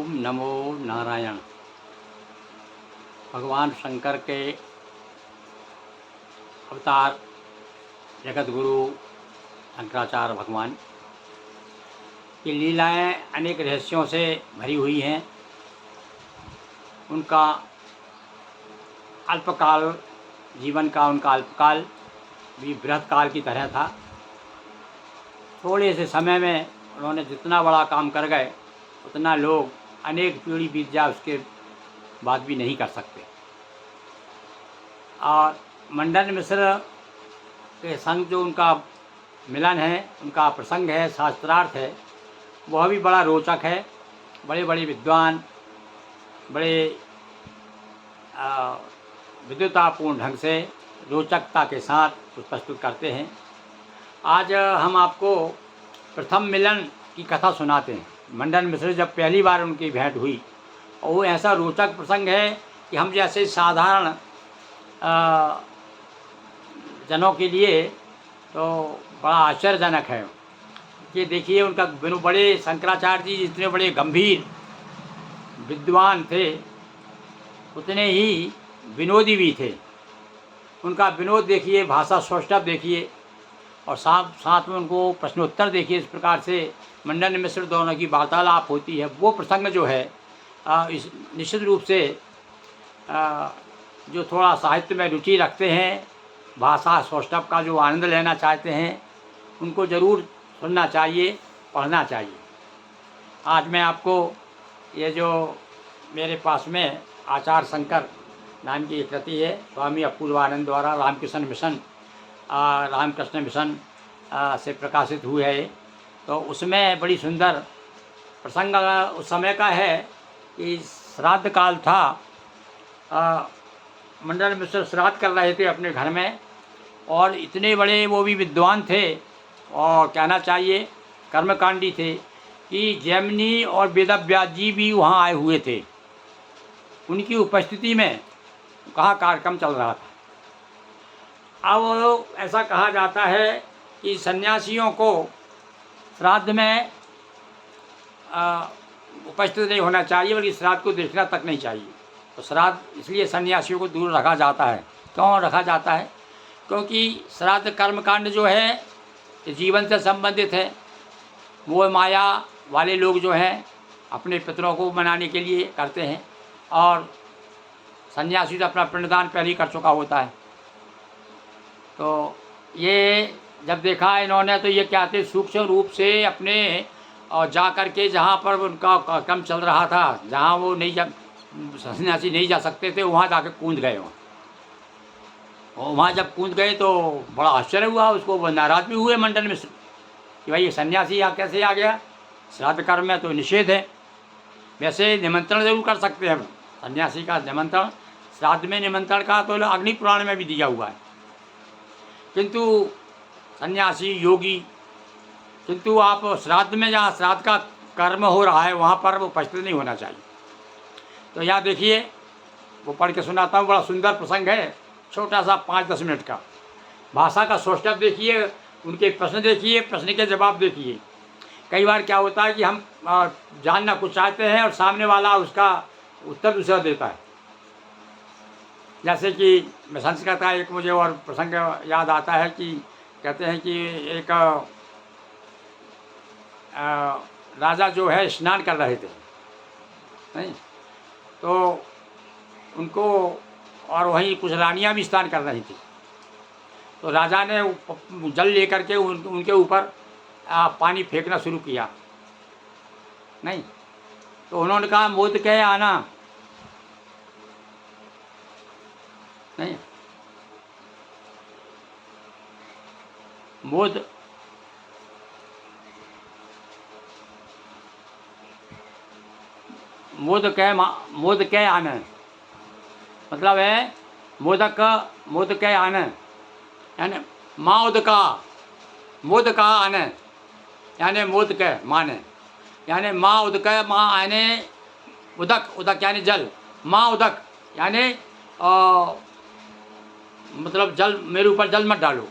ओम नमो नारायण। भगवान शंकर के अवतार जगत गुरु शंकराचार्य भगवान की लीलाएं अनेक रहस्यों से भरी हुई हैं। उनका अल्पकाल जीवन का उनका अल्पकाल भी बृहत काल की तरह था। थोड़े से समय में उन्होंने जितना बड़ा काम कर गए उतना लोग अनेक पीढ़ी बीत जाए उसके बाद भी नहीं कर सकते। और मंडन मिश्र के संग जो उनका मिलन है, उनका प्रसंग है, शास्त्रार्थ है, वह भी बड़ा रोचक है। बड़े बड़े विद्वान बड़े विद्वतापूर्ण ढंग से रोचकता के साथ प्रस्तुत करते हैं। आज हम आपको प्रथम मिलन की कथा सुनाते हैं। मंडन मिश्र जब पहली बार उनकी भेंट हुई, और वो ऐसा रोचक प्रसंग है कि हम जैसे साधारण जनों के लिए तो बड़ा आश्चर्यजनक है। कि देखिए उनका बड़े शंकराचार्य जी जितने बड़े गंभीर विद्वान थे उतने ही विनोदी भी थे। उनका विनोद देखिए, भाषा सौष्ठव देखिए, और साथ में उनको प्रश्नोत्तर देखिए। इस प्रकार से मंडन मिश्र दोनों की वार्तालाप होती है। वो प्रसंग जो है इस निश्चित रूप से जो थोड़ा साहित्य में रुचि रखते हैं, भाषा सौष्ठव का जो आनंद लेना चाहते हैं, उनको ज़रूर सुनना चाहिए, पढ़ना चाहिए। आज मैं आपको ये जो मेरे पास में आचार्य शंकर नाम की एक कृति है, स्वामी अपूर्वानंद द्वारा रामकृष्ण मिशन से प्रकाशित हुई है। तो उसमें बड़ी सुंदर प्रसंग उस समय का है कि श्राद्ध काल था। मंडन मिश्र श्राद्ध कर रहे थे अपने घर में, और इतने बड़े वो भी विद्वान थे और कहना चाहिए कर्मकांडी थे कि जैमिनी और वेदव्यास जी भी वहाँ आए हुए थे। उनकी उपस्थिति में कहाँ कार्यक्रम चल रहा था। अब ऐसा कहा जाता है कि सन्यासियों को श्राद्ध में उपस्थित नहीं होना चाहिए, बल्कि श्राद्ध को देखना तक नहीं चाहिए। तो श्राद्ध इसलिए सन्यासियों को दूर रखा जाता है। क्यों रखा जाता है? क्योंकि श्राद्ध कर्मकांड जो है ये जीवन से संबंधित है। वो माया वाले लोग जो हैं अपने पितरों को मनाने के लिए करते हैं, और सन्यासी तो अपना पिंडदान पहले ही कर चुका होता है। तो ये जब देखा इन्होंने तो ये क्या थे, सूक्ष्म रूप से अपने और जा कर के जहाँ पर उनका काम चल रहा था, जहाँ वो सन्यासी नहीं जा सकते थे, वहाँ जाकर कूद गए। वहाँ जब कूद गए तो बड़ा आश्चर्य हुआ उसको। वो नाराज भी हुए मंडन मिश्र कि भाई ये सन्यासी यहाँ कैसे आ गया, श्राद्ध कर्म में तो निषेध है। वैसे निमंत्रण जरूर कर सकते हैं, सन्यासी का निमंत्रण, श्राद्ध में निमंत्रण का तो अग्नि पुराण में भी दिया हुआ है। किंतु सन्यासी योगी, किंतु आप श्राद्ध में जहाँ श्राद्ध का कर्म हो रहा है वहाँ पर वो उपस्थित नहीं होना चाहिए। तो यहाँ देखिए वो पढ़ के सुनाता हूँ। बड़ा सुंदर प्रसंग है, छोटा सा 5-10 मिनट का। भाषा का सौष्ठव देखिए, उनके प्रश्न देखिए, प्रश्न के जवाब देखिए। कई बार क्या होता है कि हम जानना कुछ चाहते हैं और सामने वाला उसका उत्तर दूसरा देता है। जैसे कि मैं संस्कृत का एक मुझे और प्रसंग याद आता है कि कहते हैं कि एक राजा जो है स्नान कर रहे थे, नहीं तो उनको, और वहीं कुछ रानियाँ भी स्नान कर रही थी। तो राजा ने जल लेकर के उनके ऊपर पानी फेंकना शुरू किया। नहीं तो उन्होंने कहा मोद कहे आना। नहीं, मोद कह आना, मतलब है मोद कह आना, यानी माँ उदका, मोद का आने, यानी मोद कह माने, यानी माँ उदक, माँ आने उदक यानी जल, माँ उदक यानी मतलब जल, मेरे ऊपर जल मत डालो,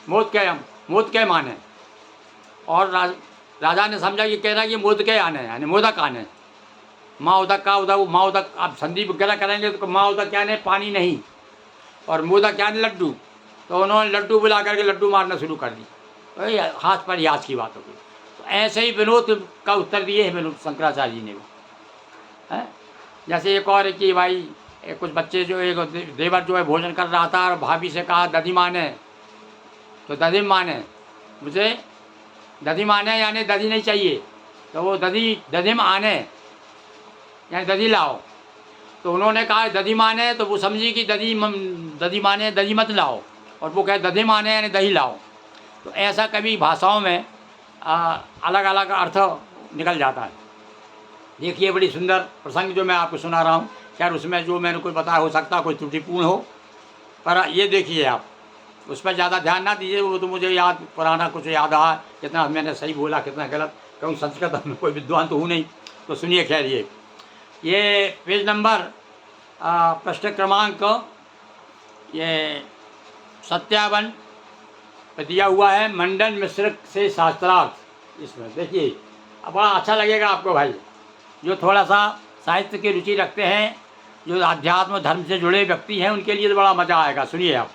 मोद के माने। और राजा ने समझा कि कह रहा है कि मोद के आने यानी मोदक आने। माँ उदक का उदक, माँ उदक आप संधि वगैरह करेंगे तो माँ उदक क्या है, पानी नहीं, और मोदक क्या है, लड्डू। तो उन्होंने लड्डू बुला करके लड्डू मारना शुरू कर दी। तो ये हाथ पर याद की बात हो गई। तो ऐसे ही विनोद का उत्तर दिए हैं विनोद शंकराचार्य जी ने भी, है। जैसे एक और है कि भाई कुछ बच्चे जो एक देवर जो है भोजन कर रहा था और भाभी से कहा दधी माने, तो दधी माने मुझे दधी माने यानी दधी नहीं चाहिए, तो वो दधी आने यानी दधी लाओ। तो उन्होंने कहा दधी माने, तो वो समझी कि दधी माने दधी मत लाओ, और वो कहे दधी माने यानी दही लाओ। तो ऐसा कभी भाषाओं में अलग अलग अर्थ निकल जाता है। देखिए बड़ी सुंदर प्रसंग जो मैं आपको सुना रहा हूँ, खैर उसमें जो मैंने कोई बताया हो सकता कोई त्रुटिपूर्ण हो, पर ये देखिए आप उस पर ज़्यादा ध्यान ना दीजिए। वो तो मुझे याद पुराना कुछ याद आया, कितना मैंने सही बोला कितना गलत, क्योंकि संस्कृत में कोई विद्वान तो हूँ नहीं। तो सुनिए, खैर ये पेज नंबर प्रश्न क्रमांक ये 57 पे दिया हुआ है, मंडन मिश्र से शास्त्रार्थ। इसमें देखिए अब बड़ा अच्छा लगेगा आपको भाई, जो थोड़ा सा साहित्य की रुचि रखते हैं, जो अध्यात्म धर्म से जुड़े व्यक्ति हैं, उनके लिए तो बड़ा मज़ा आएगा। सुनिए आप।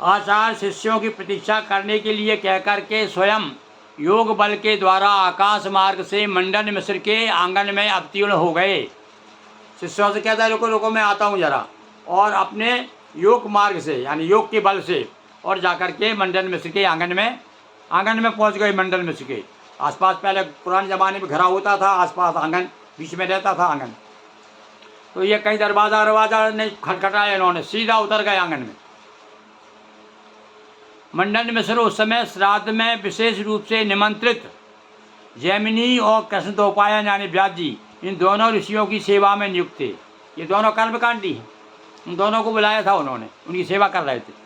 आचार्य शिष्यों की प्रतीक्षा करने के लिए कहकर के स्वयं योग बल के द्वारा आकाश मार्ग से मंडन मिश्र के आंगन में अवतीर्ण हो गए। शिष्यों से कहता है रुको रुको मैं आता हूँ जरा, और अपने योग मार्ग से यानी योग के बल से और जाकर के मंडन मिश्र के आंगन में पहुँच गए। मंडन मिश्र के आसपास पहले पुराने ज़माने में घरा होता था, आसपास आंगन बीच में रहता था आंगन। तो ये कहीं दरवाज़ा नहीं खटखटाया, इन्होंने सीधा उतर गए आंगन में। मंडन मिश्र उस समय श्राद्ध में विशेष रूप से निमंत्रित जैमिनी और कृष्णद्वैपायन यानी व्यास जी, इन दोनों ऋषियों की सेवा में नियुक्त थे। ये दोनों कर्मकांडी हैं, उन दोनों को बुलाया था उन्होंने, उनकी सेवा कर रहे थे।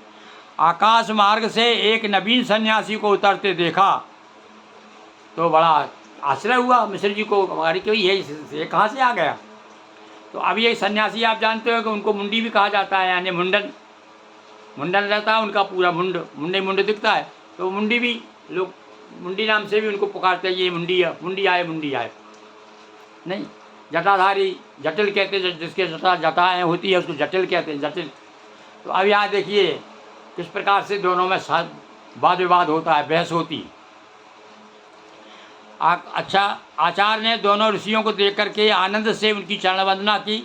आकाश मार्ग से एक नवीन सन्यासी को उतरते देखा तो बड़ा आश्चर्य हुआ मिश्र जी को, अरे क्यों ये कहाँ से आ गया। तो अब ये सन्यासी आप जानते हो कि उनको मुंडी भी कहा जाता है, यानी मुंडन रहता है उनका पूरा, मुंड दिखता है, तो मुंडी भी लोग मुंडी नाम से भी उनको पुकारते हैं, ये मुंडी आए नहीं। जटाधारी जटिल कहते हैं, जिसके जटाएँ होती है उसको जटिल कहते हैं, जटिल। तो अब यहाँ देखिए किस प्रकार से दोनों में वाद विवाद होता है, बहस होती है। अच्छा, आचार्य ने दोनों ऋषियों को देख करके आनंद से उनकी चरण वंदना की।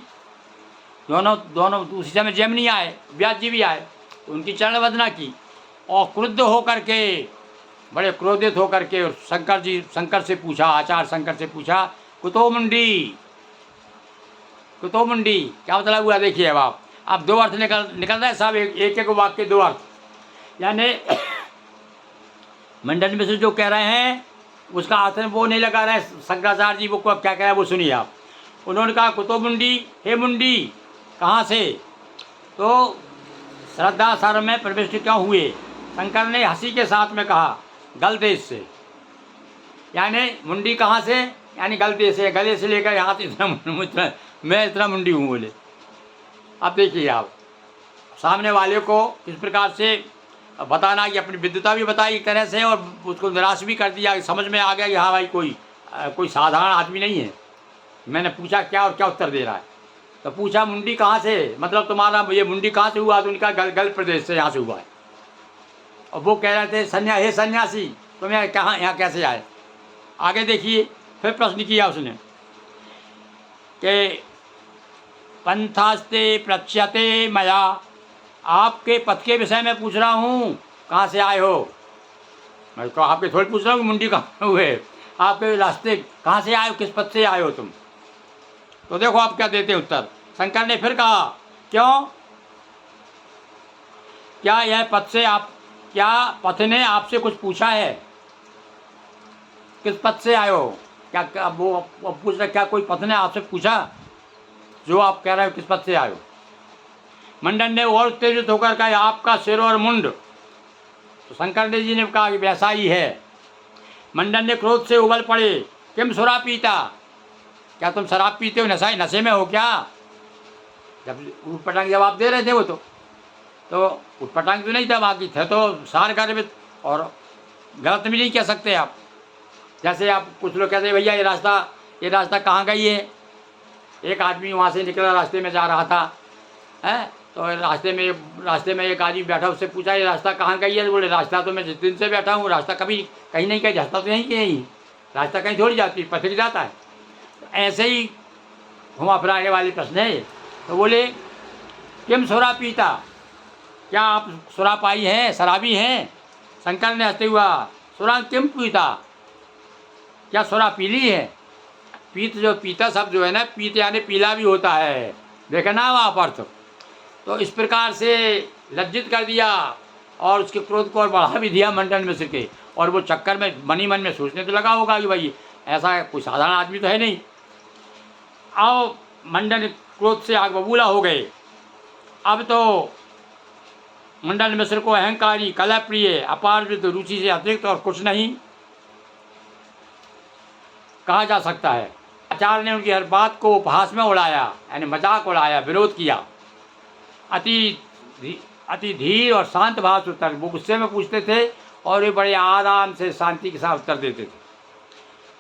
दोनों उसी समय जैमिनी आए, व्यास जी भी आए, तो उनकी चरण वंदना की, और क्रुद्ध होकर के, बड़े क्रोधित होकर के शंकर से पूछा, आचार्य शंकर से पूछा कुतो मुंडी क्या मतलब हुआ। देखिए अब दो अर्थ निकल रहा है साहब, एक वाक्य दो अर्थ। यानी मंडन मिश्र जो कह रहे हैं उसका अर्थ वो नहीं लगा रहे शंकराचार्य जी, वो क्या कह रहे हैं वो सुनिए आप। उन्होंने कहा कुतो मुंडी, हे मुंडी कहाँ से, तो श्रद्धा सर में प्रविष्ट क्यों हुए। शंकर ने हंसी के साथ में कहा गल देश से, यानी मुंडी कहाँ से, यानी गल देश से, गले से लेकर हाथ मैं इतना मुंडी हूँ बोले। अब देखिए आप सामने वाले को किस प्रकार से बताना कि अपनी विद्वता भी बताई एक तरह से, और उसको निराश भी कर दिया, समझ में आ गया कि हाँ भाई कोई साधारण आदमी नहीं है। मैंने पूछा क्या और क्या उत्तर दे रहा है, तो पूछा मुंडी कहाँ से, मतलब तुम्हारा ये मुंडी कहाँ से हुआ, तो उनका गल प्रदेश से यहाँ से हुआ है। और वो कह रहे थे हे सन्यासी तुम यहाँ कैसे आए। आगे देखिए फिर प्रश्न किया उसने कि पंथास्ते प्रच्यते मया, आपके पथ के विषय में पूछ रहा हूँ, कहाँ से आए हो। मैं तो आपके थोड़ी पूछ रहा हूँ कि मुंडी कहाँ हुए, आपके रास्ते कहाँ से आए हो, किस पथ से आए हो तुम। तो देखो आप क्या देते उत्तर। शंकर ने फिर कहा क्यों, क्या यह पथ ने आपसे कुछ पूछा है, किस पथ से आए हो। क्या वो पूछ रहे क्या कोई पथ ने आपसे पूछा जो आप कह रहे हो किस पथ से आए हो। मंडन ने और उत्तेजित होकर कहा आपका सिर और मुंड। तो शंकर जी ने कहा कि वैसा ही है। मंडन ने क्रोध से उबल पड़े किम शराब पीता, क्या तुम शराब पीते हो, नशे में हो क्या। जब उटपटांग जवाब दे रहे थे वो तो उटपटांग तो नहीं था, बाकी थे तो सार गर्भित, और गलत भी नहीं कह सकते आप। जैसे आप कुछ लोग कहते हैं भैया ये रास्ता ये रास्ता कहाँ गई है। एक आदमी वहाँ से निकला, रास्ते में जा रहा था, हैं, तो रास्ते में एक आदमी बैठा, उससे पूछा ये रास्ता कहाँ गई है। बोले रास्ता तो मैं जिस दिन से बैठा हूँ रास्ता कभी कहीं नहीं गई, रास्ता तो यहीं के यहीं, रास्ता कहीं थोड़ी जाती, पथरी जाता है। तो ऐसे ही घुमा फिराने वाले प्रश्न है। तो बोले किम सुरा पीता, क्या आप सुरा पाई हैं, शराबी हैं। शंकर ने हंसते हुआ सुरा किम पीता, क्या सुरा पीली है। पीत जो पीता शब्द जो है ना, पीत यानी पीला भी होता है, देखा ना आप अर्थ। तो इस प्रकार से लज्जित कर दिया और उसके क्रोध को और बढ़ा भी दिया मंडन मिश्र के। और वो चक्कर में मनी मन में सोचने तो लगा होगा कि भाई ऐसा कोई साधारण आदमी तो है नहीं। आओ मंडन क्रोध से आग बबूला हो गए। अब तो मंडन मिश्र को अहंकारी, कला प्रिय, अपार रुचि से अतिरिक्त और कुछ नहीं कहा जा सकता है। आचार्य ने उनकी हर बात को उपहास में उड़ाया, यानी मजाक उड़ाया, विरोध किया। अति धीर और शांत भाव से उत्तर, वो गुस्से में पूछते थे और वे बड़े आराम से शांति के साथ उत्तर देते थे।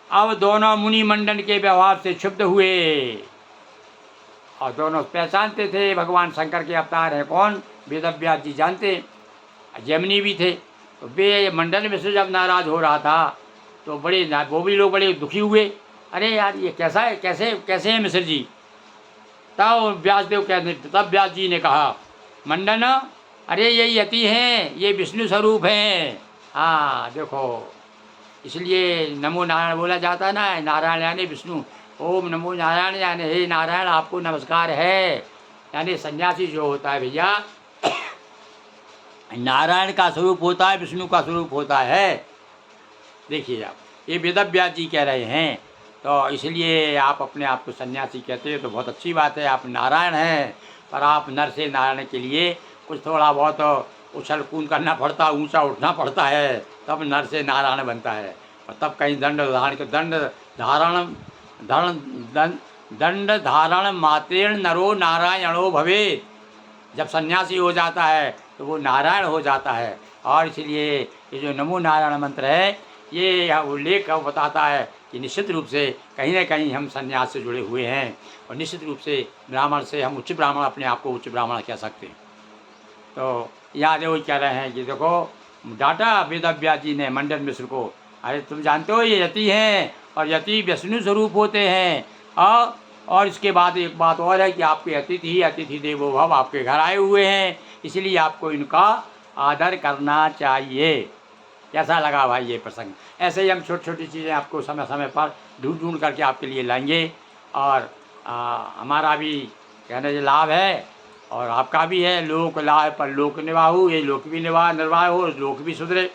अब दोनों मुनि मंडन के व्यवहार से क्षुब्ध हुए और दोनों पहचानते थे भगवान शंकर के अवतार हैं कौन, वेदव्यास जी जानते, जैमिनी भी थे। तो वे मंडन मिश्र जब नाराज हो रहा था तो वो भी लोग बड़े दुखी हुए। अरे यार ये कैसा है, कैसे हैं मिश्र जी। तब व्यास जी ने कहा मंडन, अरे ये यति हैं, ये विष्णु स्वरूप हैं। हाँ देखो, इसलिए नमो नारायण बोला जाता है ना, नारायण यानी विष्णु। ओम नमो नारायण यानी हे नारायण आपको नमस्कार है। यानी सन्यासी जो होता है भैया नारायण का स्वरूप होता है, विष्णु का स्वरूप होता है। देखिए आप, ये वेदव्यास जी कह रहे हैं। तो इसलिए आप अपने आप को सन्यासी कहते हैं तो बहुत अच्छी बात है, आप नारायण हैं। पर आप नर से नारायण के लिए कुछ थोड़ा बहुत उछल कूद करना पड़ता, ऊंचा उठना पड़ता है, तब नर से नारायण बनता है। और तब कहीं दंड धारण मातेण नरो नारायणो भवेत्। जब सन्यासी हो जाता है तो वो नारायण हो जाता है। और इसलिए ये जो नमो नारायण मंत्र है, ये उल्लेख बताता है कि निश्चित रूप से कहीं ना कहीं हम सन्यास से जुड़े हुए हैं और निश्चित रूप से ब्राह्मण से हम उच्च ब्राह्मण, अपने आप को उच्च ब्राह्मण कह सकते हैं। तो यहाँ वो कह रहे हैं कि देखो, डांटा वेदव्यास जी ने मंडन मिश्र को, अरे तुम जानते हो ये यति हैं और यति विष्णु स्वरूप होते हैं। और इसके बाद एक बात और है कि आपके अतिथि देवो भव, आपके घर आए हुए हैं, इसलिए आपको इनका आदर करना चाहिए। कैसा लगा भाई ये प्रसंग। ऐसे ही हम छोटी छोटी चीज़ें आपको समय समय पर ढूंढ करके आपके लिए लाएंगे। और हमारा भी कहने से लाभ है और आपका भी है। लोक लाभ पर लोक निवाहु, ये लोक भी निर्वाह हो, लोक भी सुधरे।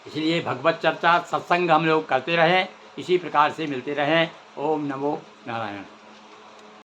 इसलिए भगवत चर्चा सत्संग हम लोग करते रहें, इसी प्रकार से मिलते रहें। ओम नमो नारायण।